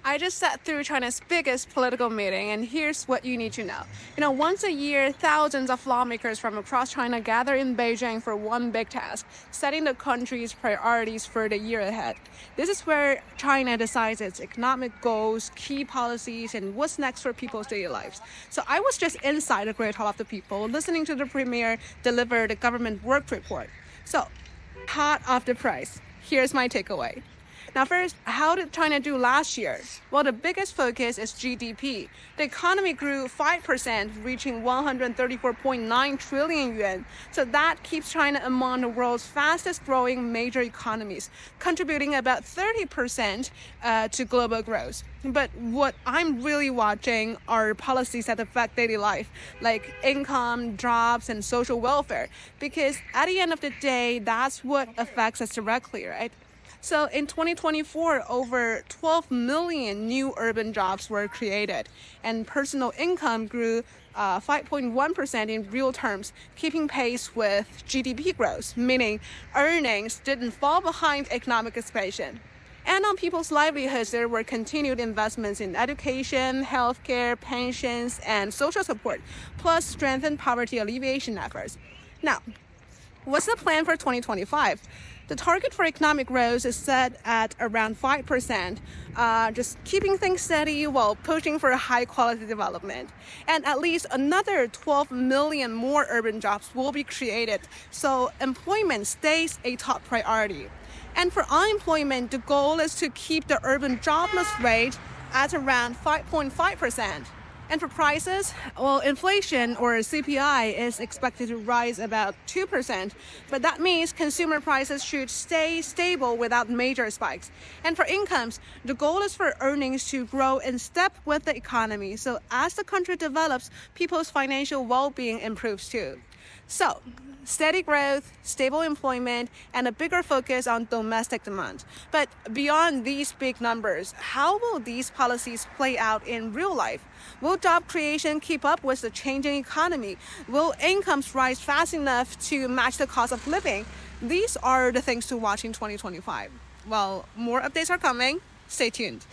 I just sat through China's biggest political meeting, and here's what you need to know. Once a year, thousands of lawmakers from across China gather in Beijing for one big task, setting the country's priorities for the year ahead. This is where China decides its economic goals, key policies, and what's next for people's daily lives. So I was just inside the Great Hall of the People, listening to the premier deliver the government work report. So, hot off the press, here's my takeaway. Now first, how did China do last year? Well, the biggest focus is GDP. The economy grew 5%, reaching 134.9 trillion yuan. So that keeps China among the world's fastest growing major economies, contributing about 30% to global growth. But what I'm really watching are policies that affect daily life, like income, jobs, and social welfare, because at the end of the day, that's what affects us directly, right? So in 2024, over 12 million new urban jobs were created, and personal income grew 5.1% in real terms, keeping pace with GDP growth, meaning earnings didn't fall behind economic expansion. And on people's livelihoods, there were continued investments in education, healthcare, pensions, and social support, plus strengthened poverty alleviation efforts. Now, what's the plan for 2025? The target for economic growth is set at around 5%, just keeping things steady while pushing for high-quality development. And at least another 12 million more urban jobs will be created, so employment stays a top priority. And for unemployment, the goal is to keep the urban jobless rate at around 5.5%. And for prices, well, inflation or CPI is expected to rise about 2%, but that means consumer prices should stay stable without major spikes. And for incomes, the goal is for earnings to grow in step with the economy. So as the country develops, people's financial well-being improves too. So, steady growth, stable employment, and a bigger focus on domestic demand. But beyond these big numbers, how will these policies play out in real life? Will job creation keep up with the changing economy? Will incomes rise fast enough to match the cost of living? These are the things to watch in 2025. Well, more updates are coming. Stay tuned.